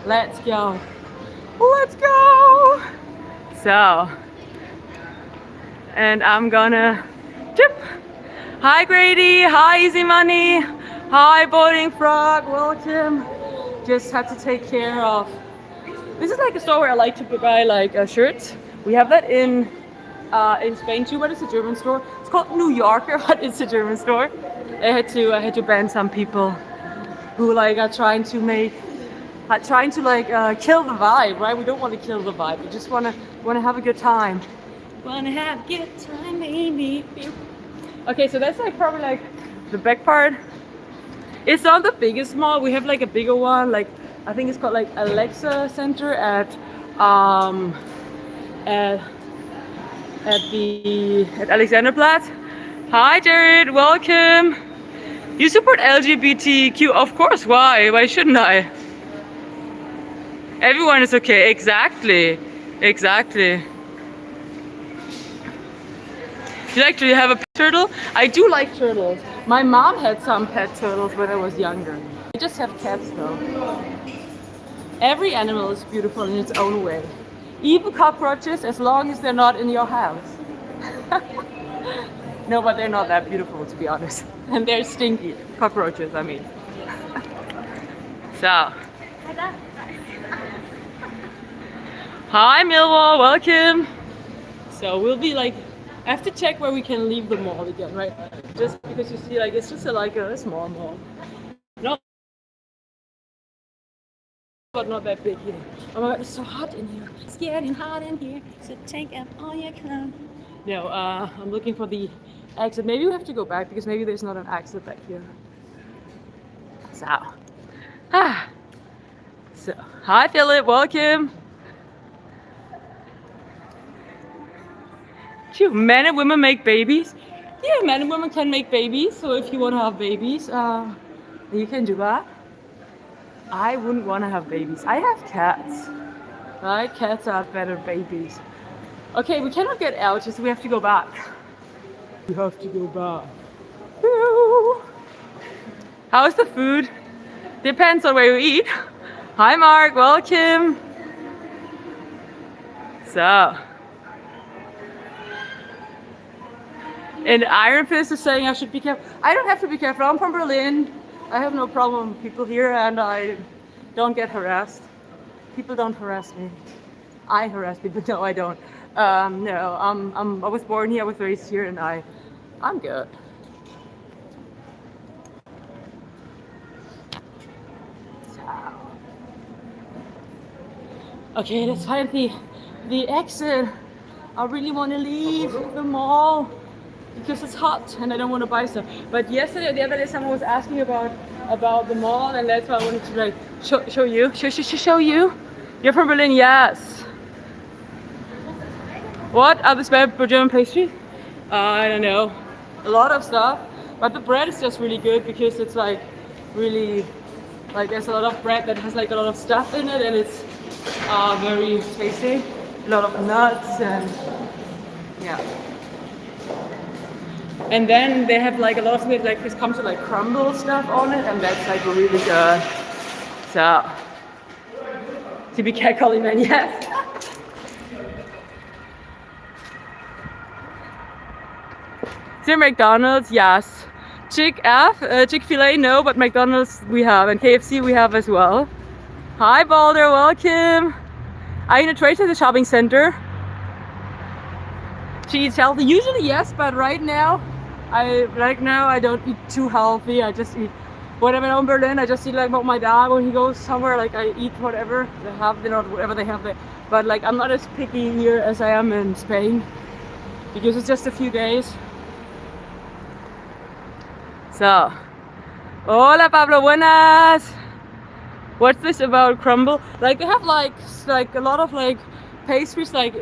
let's go. Let's go. So, and I'm gonna chip. Hi, Grady. Hi, Easy Money. Hi, Boating Frog. Welcome. Just had to take care of. This is like a store where I like to buy like shirts. We have that in Spain too, but it's a German store. It's called New Yorker, but it's a German store. I had to ban some people who like are trying to kill the vibe, right? We don't want to kill the vibe. We just wanna have a good time. Wanna have a good time, baby. Okay, so that's like probably like the back part. It's not the biggest mall. We have like a bigger one, like I think it's called like Alexa Center at Alexanderplatz. Hi, Jared. Welcome. You support LGBTQ? Of course. Why? Why shouldn't I? Everyone is okay. Exactly. Exactly. Do you like to have a pet turtle? I do like turtles. My mom had some pet turtles when I was younger. I just have cats though. Every animal is beautiful in its own way. Even cockroaches, as long as they're not in your house. No, but they're not that beautiful, to be honest. And they're stinky. Cockroaches, I mean. So. Hi, Millwall, welcome. So we'll be like, I have to check where we can leave the mall again, right? Just because you see, like, it's just a small mall. No, but not that big here. Oh my god, it's so hot in here. It's getting hot in here. So take out all your clothes. No, I'm looking for the exit. Maybe we have to go back because maybe there's not an exit back here. So, so hi Philip, welcome. Men and women make babies. Yeah, men and women can make babies. So if you want to have babies, you can do that. I wouldn't want to have babies. I have cats. Right? Cats are better babies. Okay, we cannot get out, just we have to go back. We have to go back. How's the food? Depends on where you eat. Hi Mark, welcome. So. And Iron Fist is saying I should be careful. I don't have to be careful. I'm from Berlin. I have no problem with people here and I don't get harassed. People don't harass me. I harass people. No, I don't. No, I was born here, I was raised here, and I'm good. Okay, let's find the exit. I really want to leave the mall because it's hot and I don't want to buy stuff. But yesterday, the other day, someone was asking about the mall, and that's why I wanted to like show you. Show you. You're from Berlin, yes. What other German pastry? I don't know. A lot of stuff, but the bread is just really good because it's like really like there's a lot of bread that has like a lot of stuff in it, and it's very tasty. A lot of nuts and yeah. And then they have like a lot of things like this comes to like crumble stuff on it, and that's like really good. So, to be catcalling man, yes. Is there McDonald's? Yes. Chick-fil-A, no, but McDonald's we have, and KFC we have as well. Hi Balder, welcome. Are you in a trade at the shopping center? She eats healthy. Usually yes, but right now I don't eat too healthy. I just eat when I'm in Berlin. I just eat like what my dad when he goes somewhere. Like I eat whatever they have, whatever they have there. But like I'm not as picky here as I am in Spain. because it's just a few days. So, hola Pablo, buenas. What's this about crumble? Like they have like a lot of like pastries, like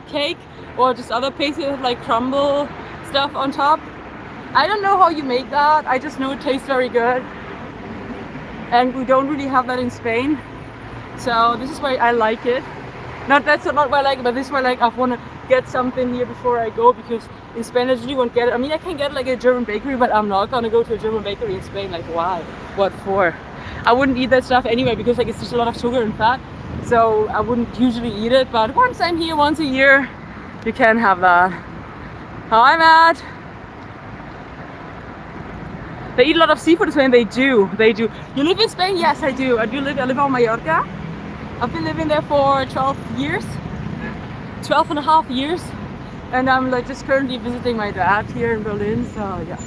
cake or just other pastries with like crumble stuff on top. I don't know how you make that. I just know it tastes very good, and we don't really have that in Spain. So this is why I like it. That's not why I like it, but this is why I want to get something here before I go, because in Spain I usually won't get it. I mean, I can get like a German bakery, but I'm not gonna go to a German bakery in Spain. Like, why? What for? I wouldn't eat that stuff anyway, because like it's just a lot of sugar and fat. So I wouldn't usually eat it, but once I'm here, once a year, you can have that. Hi, Matt. They eat a lot of seafood in Spain. They do. You live in Spain? Yes, I do. I live on Mallorca. I've been living there for 12 years. 12 and a half years. And I'm like just currently visiting my dad here in Berlin, so yeah.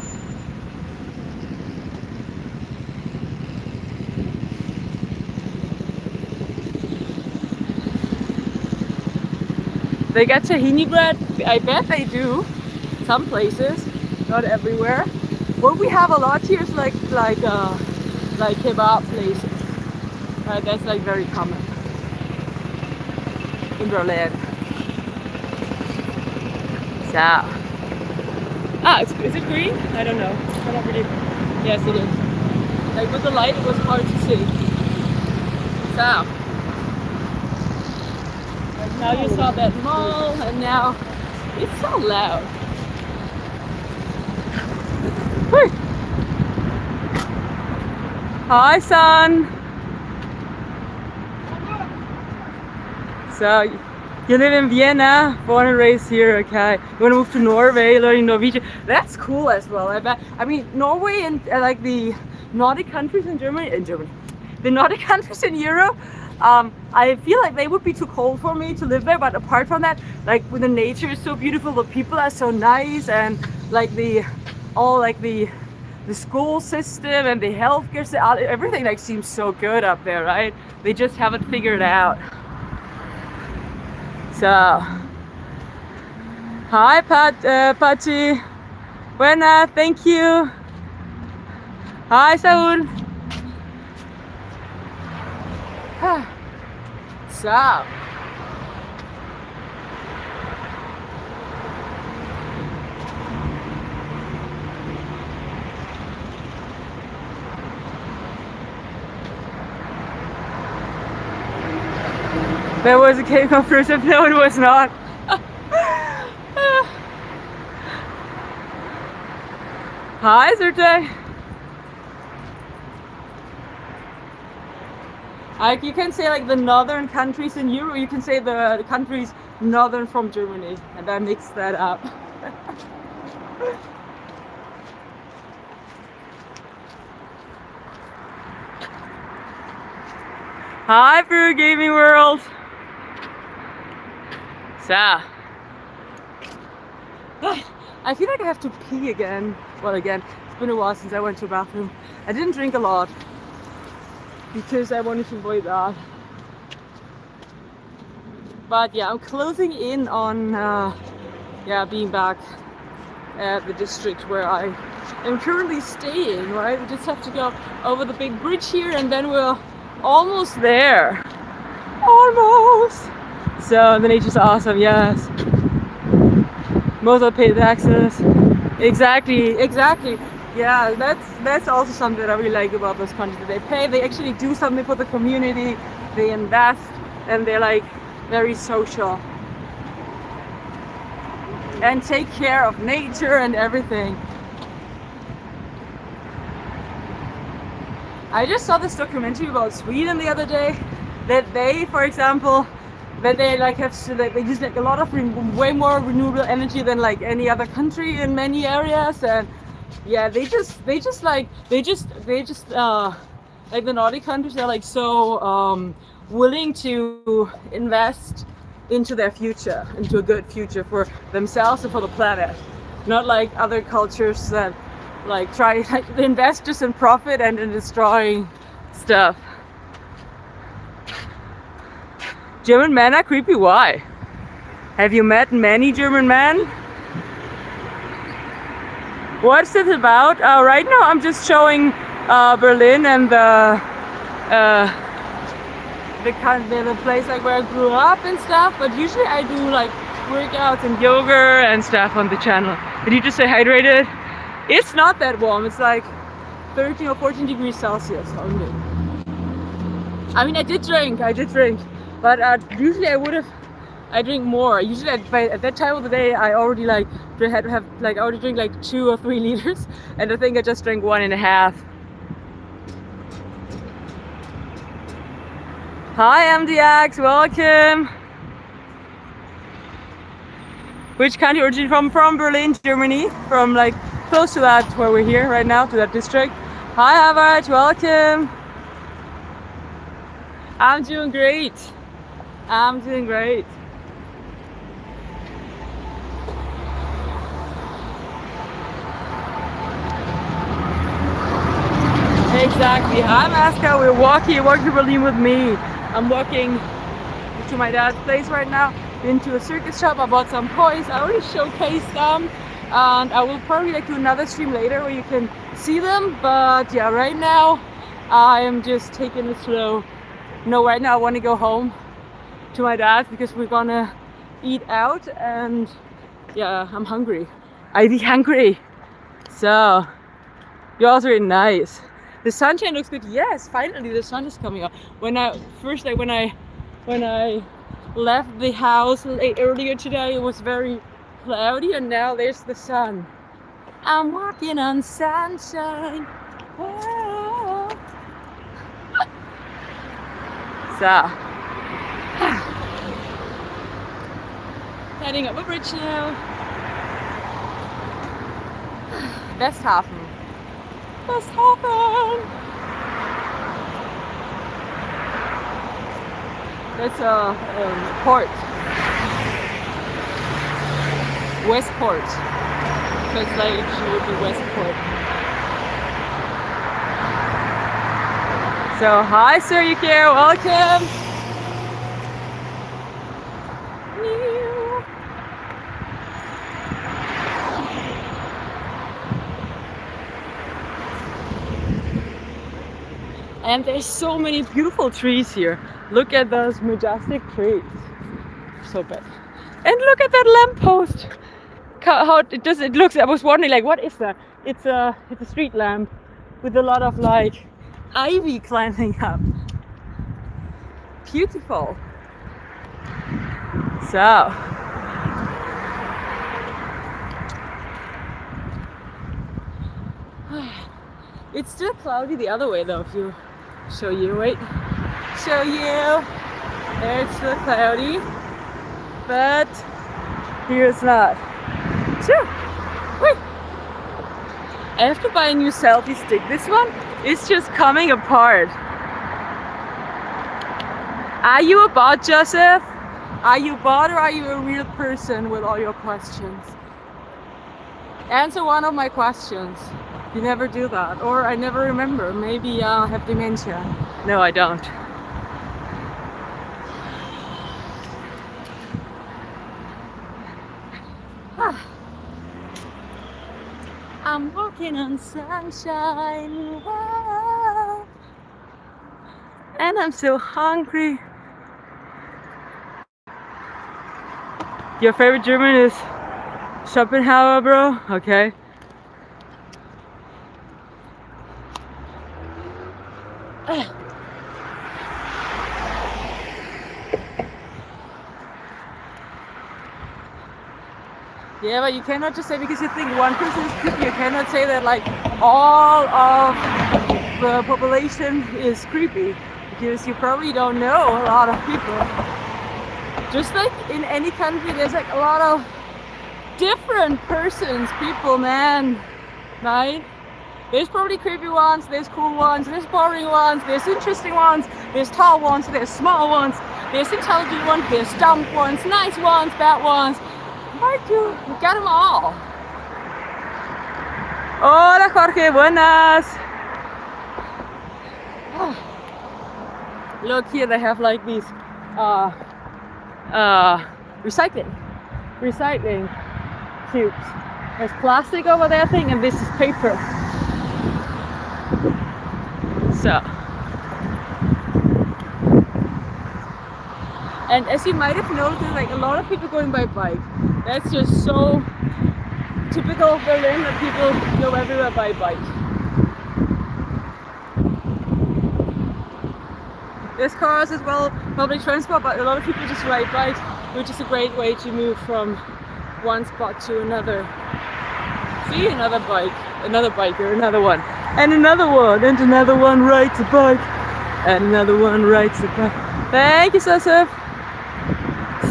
They get tahini bread. I bet they do. Some places, not everywhere. What we have a lot here is like kebab places. Right, that's like very common in Berlin. So, is it green? I don't know. I don't really. Yes, it is. Like with the light, it was hard to see. So. Now you saw that mall, and now it's so loud. Whee! Hi, son. So you live in Vienna, born and raised here. Okay, you want to move to Norway, learning Norwegian. That's cool as well. I bet. I mean, Norway and like the Nordic countries in Germany, the Nordic countries in Europe. I feel like they would be too cold for me to live there, but apart from that, like when the nature is so beautiful, the people are so nice, and like the school system and the healthcare system, everything like seems so good up there, right? They just haven't figured it out. So, hi Patty, buena, thank you. Hi Saul. So, there was a cake of fruit. No, it was not. Hi, Zerte. Like you can say like the northern countries in Europe, you can say the countries northern from Germany, and I mixed that up. Hi, Brew Gaming World. So, I feel like I have to pee again. Well, again, it's been a while since I went to the bathroom. I didn't drink a lot because I wanted to avoid that. But yeah, I'm closing in on being back at the district where I am currently staying, right? We just have to go over the big bridge here, and then we're almost there. Almost! So the nature's awesome, yes. Most of paid taxes. Exactly. Yeah, that's also something that I really like about those countries. They actually do something for the community, they invest, and they're like very social. And take care of nature and everything. I just saw this documentary about Sweden the other day, that they, for example, that they like that they use like a lot of way more renewable energy than like any other country in many areas, and yeah, they just like the Nordic countries, they're like so willing to invest into their future, into a good future for themselves and for the planet, not like other cultures that like try like invest just in profit and in destroying stuff. German men are creepy. Why? Have you met many German men? What's it about? Right now I'm just showing Berlin and the place like where I grew up and stuff. But usually I do like workouts and yoga and stuff on the channel. Did you just say hydrated? It's not that warm. It's like 13 or 14 degrees Celsius only. I mean, I did drink, but usually I drink more. Usually at that time of the day, I already like had to have like I already drink like 2 or 3 liters, and I think I just drank 1.5. Hi MDX, welcome. Which country origin from? From Berlin, Germany. From like close to that where we're here right now, to that district. Hi Harvard, welcome. I'm doing great. I'm doing great. Exactly. Hi Maska, we're walking to Berlin with me. I'm walking to my dad's place right now. Into a circus shop. I bought some toys. I already showcased them, and I will probably like do another stream later where you can see them. But yeah, right now I am just taking it slow. No, right now I want to go home to my dad because we're gonna eat out, and yeah, I'm hungry. I be hungry. So you're also really nice. The sunshine looks good. Yes, finally the sun is coming up. When I left the house earlier today, it was very cloudy, and now there's the sun. I'm walking on sunshine. Oh. So heading up a bridge now. Westhafen. That's a port. Westport. Translation would be Westport. So hi Sir Yukio, welcome. And there's so many beautiful trees here. Look at those majestic trees. So bad. And look at that lamppost. How it does it looks. I was wondering like what is that? It's a street lamp with a lot of like ivy climbing up. Beautiful. So it's still cloudy the other way though. If you show you, wait, show you. There it's still cloudy, but here it's not. Sure. Wait. I have to buy a new selfie stick. This one is just coming apart. Are you a bot, Joseph? Are you a bot or are you a real person with all your questions? Answer one of my questions. You never do that, or I never remember. Maybe I have dementia. No, I don't. I'm walking on sunshine, whoa. And I'm so hungry. Your favorite German is Schopenhauer, bro? Okay. Yeah, but you cannot just say because you think one person is creepy, you cannot say that like all of the population is creepy, because you probably don't know a lot of people. Just like in any country, there's like a lot of different persons, people, man, right? There's probably creepy ones, there's cool ones, there's boring ones, there's interesting ones, there's tall ones, there's small ones, there's intelligent ones, there's dumb ones, nice ones, bad ones. Like you got them all. Hola Jorge, buenas. Oh. Look here, they have like these recycling cubes. There's plastic over there, I think, and this is paper. So, and as you might have noticed, like a lot of people going by bike. That's just so typical of Berlin that people go everywhere by bike. There's cars as well, public transport, but a lot of people just ride bikes, which is a great way to move from one spot to another. See, another bike, another biker, another one, and another one, and another one rides a bike, and another one rides a bike. Thank you, Joseph.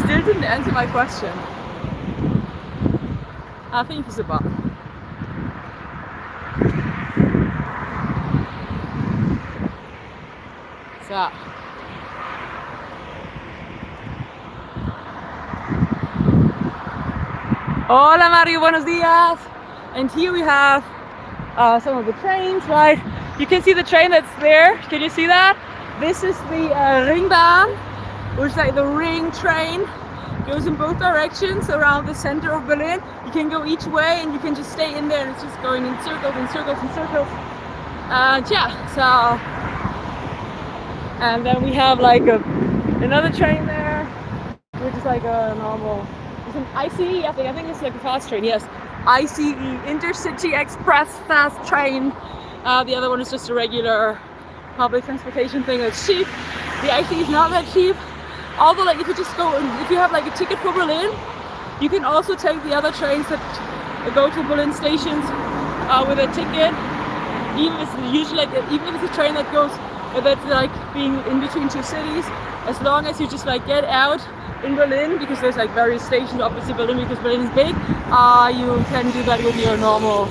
Still didn't answer my question. I think it's a bike. So. Hola Mario, buenos dias. And here we have some of the trains, right? You can see the train that's there. Can you see that? This is the Ringbahn, which is like the ring train. Goes in both directions around the center of Berlin. You can go each way and you can just stay in there and it's just going in circles and circles and circles. And yeah, so. And then we have like another train there, which is like a normal. It's an ICE, I think it's like a fast train, yes. ICE, Intercity Express fast train. The other one is just a regular public transportation thing that's cheap. The ICE is not that cheap. Although like if you just go, if you have like a ticket for Berlin, you can also take the other trains that go to Berlin stations with a ticket. Even if it's usually like, even if it's a train that goes, that's like being in between two cities, as long as you just like get out in Berlin, because there's like various stations obviously Berlin, because Berlin is big, you can do that with your normal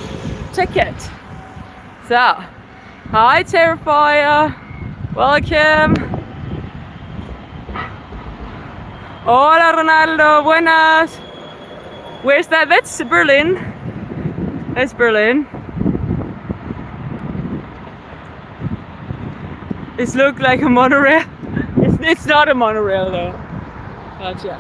ticket. So, hi Terrifier, welcome. Hola Ronaldo, buenas. Where's that? That's Berlin. That's Berlin. This looks like a monorail. It's not a monorail though. But yeah.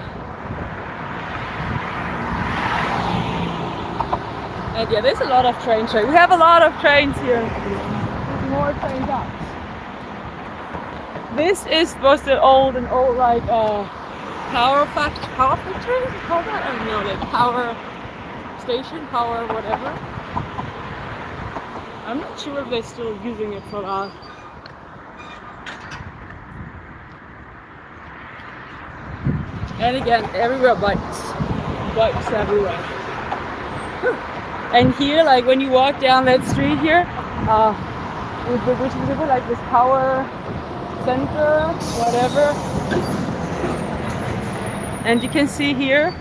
And yeah, there's a lot of trains. We have a lot of trains here. There's more trains up. This is supposed to old like power factory? Is it called that? I don't know, like power station, power whatever. I'm not sure if they're still using it for that. And again, everywhere bikes everywhere. And here, like when you walk down that street here, which is a bit like this power center, whatever. And you can see here,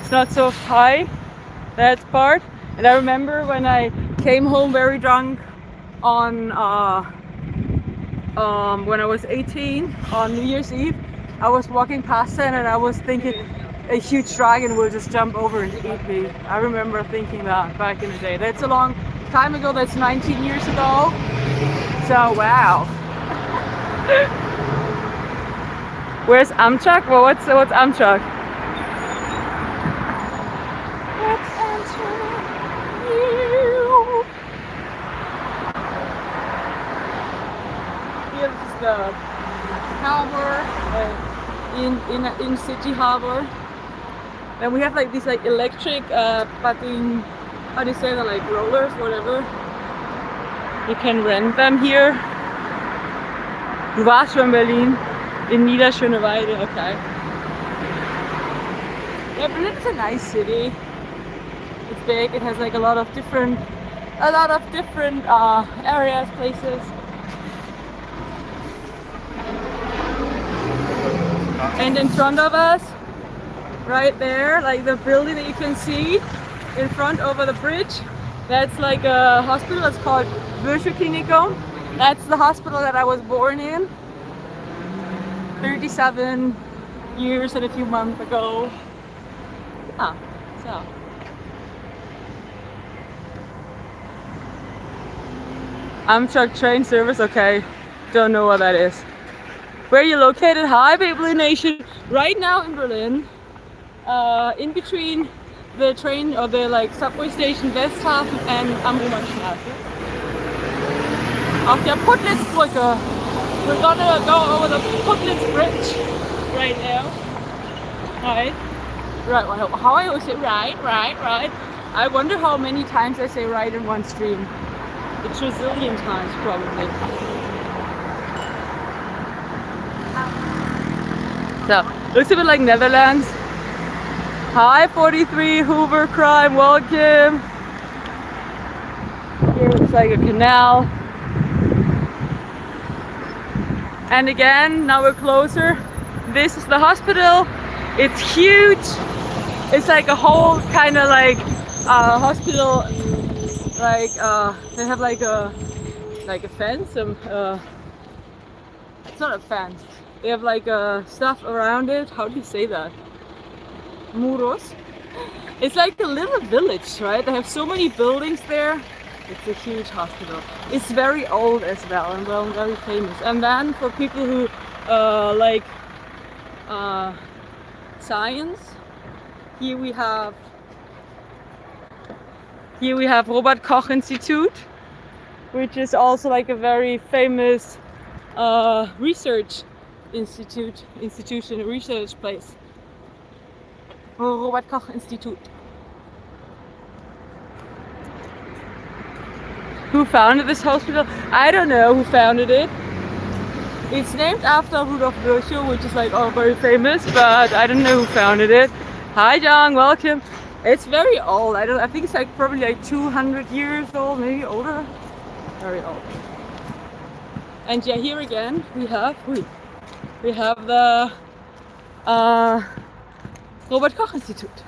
it's not so high, that part. And I remember when I came home very drunk on when I was 18 on New Year's Eve. I was walking past it and I was thinking a huge dragon will just jump over and eat me. I remember thinking that back in the day. That's a long time ago, that's 19 years ago. So wow. Where's Amtrak? Well, what's Amtrak? What's Amtrak? Here's the harbor. In City Harbor. Then we have like these like electric putting, how do you say that, like rollers, whatever. You can rent them here. Du warst schon in Berlin, in Niederschöneweide, okay. Yeah, Berlin is a nice city. It's big, it has like a lot of different areas, places. And in front of us, right there, like the building that you can see in front over the bridge, that's like a hospital. It's called Klinikum. That's the hospital that I was born in 37 years and a few months ago. Yeah, so. Amtrak train service, okay. Don't know what that is. Where are you located? Hi, Babylon Nation. Right now in Berlin, in between the train or the like subway station Westhafen and am Straße. Auf der Puttlitzbrücke. We're gonna go over the Putlitz Bridge right now. Right? Right, well, how I always say right. I wonder how many times I say right in one stream. A trillion times probably. So, looks a bit like Netherlands. Hi 43 Hoover Crime, welcome. Here looks like a canal. And again, now we're closer. This is the hospital. It's huge. It's like a whole kind of like hospital. Like they have like a fence. It's not a fence. They have like stuff around it. How do you say that? Muros. It's like a little village, right? They have so many buildings there. It's a huge hospital. It's very old as well and very famous. And then for people who like science, here we have Robert Koch Institute, which is also like a very famous research institution, a research place. Robert Koch Institute. Who founded this hospital? I don't know who founded it. It's named after Rudolf Virchow, which is like very famous, but I don't know who founded it. Hi John, welcome. It's very old. I think it's like probably like 200 years old, maybe older. Very old. And yeah, here again we have the Robert Koch Institute.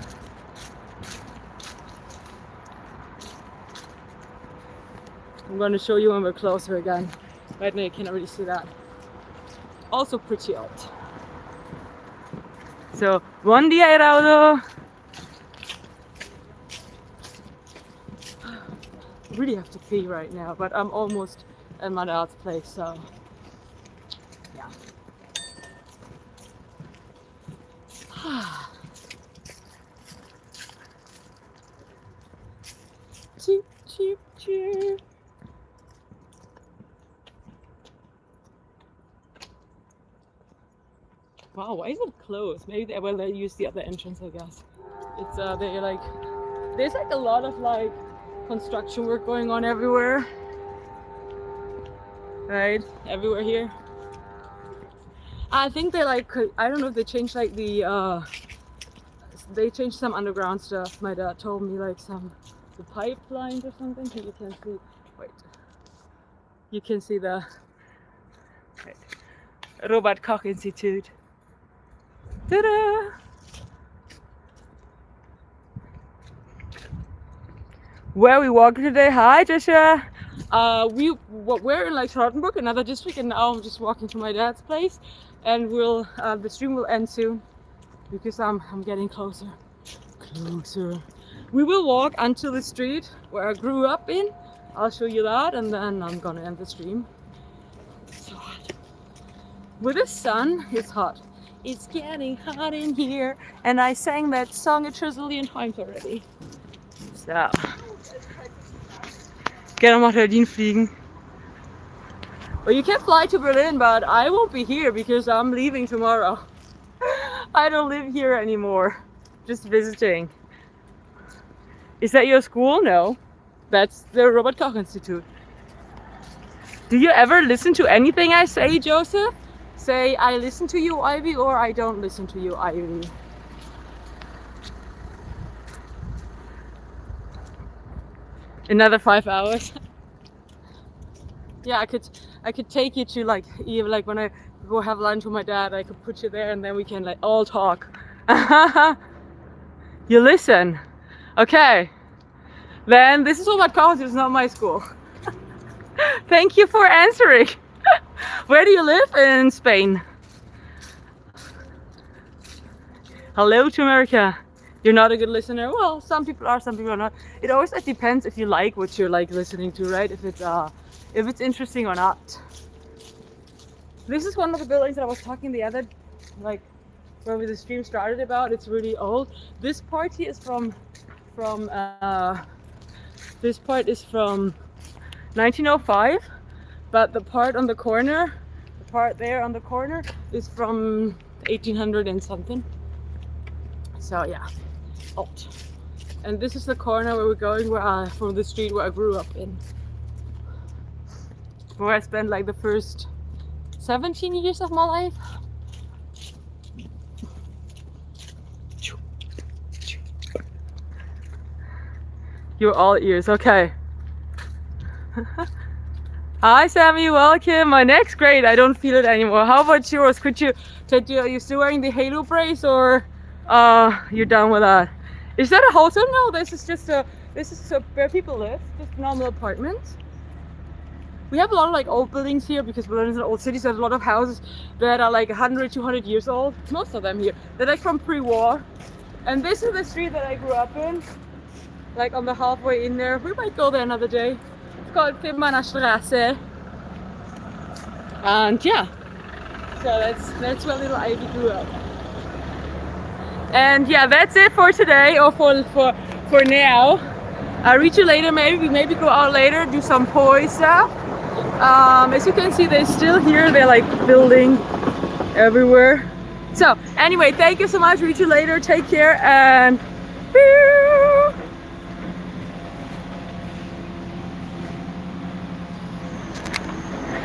I'm going to show you when we're closer again. Right now you cannot really see that. Also pretty old. So, bom dia, Heraldo. I really have to pee right now, but I'm almost at my dad's place, so yeah. Cheep, cheep, cheep. Wow, why is it closed? Maybe they use the other entrance, I guess. It's they like there's like a lot of like construction work going on everywhere. Right? Everywhere here. I think they like I don't know if they changed like the they changed some underground stuff. My dad told me like the pipelines or something. So you can see you can see the Robert Koch Institute. Ta-da! Where are we walking today? Hi Joshua! We're in like Charlottenburg, another district, and now I'm just walking to my dad's place, and the stream will end soon because I'm getting closer. We will walk until the street where I grew up in. I'll show you that, and then I'm gonna end the stream. It's so hot. With the sun, it's hot. It's getting hot in here, and I sang that song a trillion times already. So, gerne mal Berlin fliegen. Well, you can fly to Berlin, but I won't be here because I'm leaving tomorrow. I don't live here anymore. Just visiting. Is that your school? No. That's the Robert Koch Institute. Do you ever listen to anything I say, Joseph? Say, I listen to you, Ivy, or I don't listen to you, Ivy. Another 5 hours. Yeah, I could take you to like even like when I go have lunch with my dad, I could put you there and then we can like all talk. You listen. Okay. Then this is all about college, it's not my school. Thank you for answering. Where do you live in Spain? Hello to America. You're not a good listener. Well, some people are, some people are not. It always depends if you like what you're like listening to, right? If it's interesting or not. This is one of the buildings that I was talking the other like where the stream started about. It's really old. This part here is from this part is from 1905, but the part on the corner, the part there on the corner, is from 1800 and something. So yeah, old. And this is the corner where we're going, from the street where I grew up in, where I spent like the first 17 years of my life. You're all ears, okay. Hi Sammy, welcome. My neck's great, I don't feel it anymore. How about yours? Are you still wearing the halo brace, or you're done with that? Is that a hotel? No, this is where people live, just normal apartments. We have a lot of like old buildings here because Berlin is an old city, so there's a lot of houses that are like 100, 200 years old. Most of them here, they're like from pre-war. And this is the street that I grew up in, like on the halfway in there. We might go there another day. It's called Firmaner Straße. And yeah, so that's where little Ivy grew up. And yeah, that's it for today, or for now. I'll reach you later. Maybe go out later, do some poi stuff. As you can see, they're still here. They're like building everywhere. So anyway, thank you so much. Reach you later. Take care and.